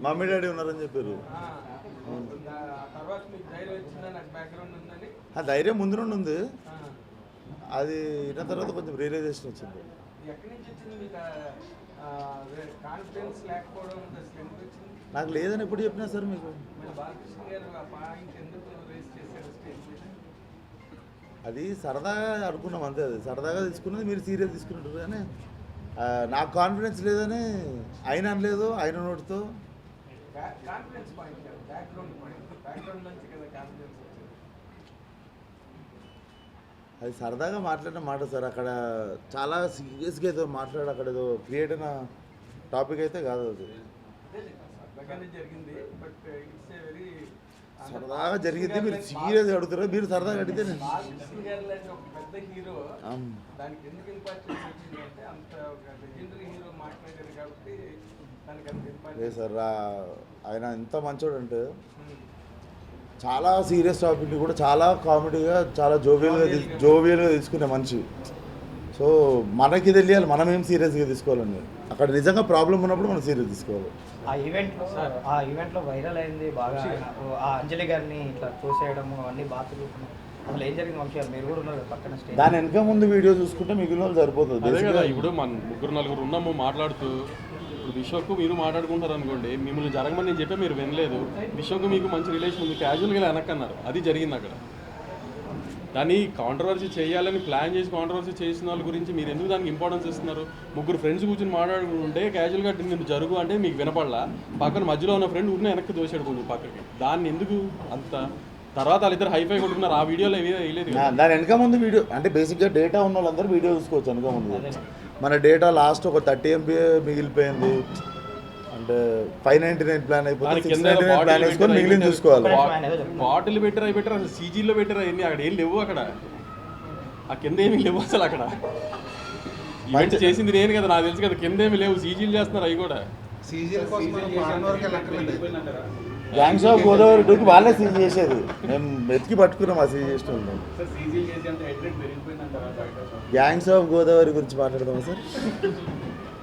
Mummy daddy ఉన్నారని చెప్పారు. ఆ ధైర్యం ముందు నుండి ఉంది, అది విన్న తర్వాత కొంచెం రియలైజేషన్ వచ్చింది. నాకు లేదని ఎప్పుడు చెప్పినా సార్ మీకు. అది సరదాగా అనుకున్నాం అంతే, అది సరదాగా తీసుకున్నది మీరు సీరియస్ తీసుకున్నట్టు. కానీ నాకు కాన్ఫిడెన్స్ లేదని ఆయన అనలేదు, ఆయన నోటితో. అది సరదాగా మాట్లాడిన మాట సార్. అక్కడ చాలా సీరియస్గా ఏదో మాట్లాడు, అక్కడ ఏదో క్రియేట్ అయిన టాపిక్ అయితే కాదు అది. సరదాగా జరిగింది, మీరు సీరియస్ అడుగుతారు. మీరు సరదాగా అడిగితే లేదు సార్. ఆయన ఎంత మంచోడు అంటే చాలా సీరియస్ టాపిక్ని కూడా చాలా కామెడీగా, చాలా జోవియల్గా తీసుకునే మనిషి. సో మనకి తెలియాలి మనం ఏం సీరియస్గా తీసుకోవాలండి. అక్కడ నిజంగా ప్రాబ్లం ఉన్నప్పుడు మనం సీరియస్ తీసుకోవాలి. ఆ ఈవెంట్లో వైరల్ అయింది బాగా, ఆ అంజలి గారిని ఇట్లా చూసేయడము అన్నీ బాతులు. అసలు ఏం జరిగింది వంశీ? మీరు కూడా ఉన్నారు పక్కన స్టేజ్. దాని వెనక ముందు వీడియో చూసుకుంటే మిగిలిన వాళ్ళు సరిపోతుంది. ఇప్పుడు మన ముగ్గురు నలుగురు ఉన్నాము మాట్లాడుతూ, ఇప్పుడు విశ్వకు మీరు మాట్లాడుకుంటారు అనుకోండి, మిమ్మల్ని జరగమని నేను చెప్పే మీరు వినలేదు. విశ్వకు మీకు మంచి రిలేషన్ ఉంది, క్యాజువల్గా వెనక్కన్నారు, అది జరిగింది అక్కడ. దాన్ని కాంట్రవర్సీ చేయాలని ప్లాన్ చేసి కాంట్రవర్సీ చేసిన వాళ్ళ గురించి మీరు ఎందుకు దానికి ఇంపార్టెన్స్ ఇస్తున్నారు? ముగ్గురు ఫ్రెండ్స్ కూర్చొని మాట్లాడుకుంటే క్యాజువల్గా నేను జరుగు అంటే మీకు వినపడలా, పక్కన మధ్యలో ఉన్న ఫ్రెండ్ ఊరిని వెనక్కి దోసాడు కొంచెం పక్కకి. దాన్ని ఎందుకు అంత తర్వాత వాళ్ళిద్దరు హైఫై కొట్టుకున్నారు, ఆ వీడియోలో వేయలేదు. దాని వెనక ముందు వీడియో అంటే బేసిక్గా డేటా ఉన్న వాళ్ళందరూ వీడియో చూసుకోవచ్చు. వెనక ముందు మన డేటా లాస్ట్ ఒక 30 MB మిగిలిపోయింది అంటే 599 ప్లాన్ అయిపోతుంది, 699 ప్లాన్ వేసుకొని మిగిలిన చూసుకోవాలి. బాటిల్ పెట్టారు, అవి పెట్టారు, అసలు సీజీలో పెట్టారు, అవన్నీ అక్కడ ఏం లేవు. అక్కడ ఆ కింద ఏమీ లేవు అసలు. అక్కడ ఈవెంట్ చేసింది నేను కదా, నాకు తెలుసు కదా, కింద ఏమి లేవు, సీజీలు చేస్తున్నారు అవి కూడా. గ్యాంగ్స్ ఆఫ్ గోదావరి 2కి వాళ్ళే సీజ్ చేసేది, మేము వెతికి పట్టుకున్నాం ఆ సీజ్ చేసిన వాళ్ళు. గ్యాంగ్స్ ఆఫ్ గోదావరి గురించి మాట్లాడదామా సార్?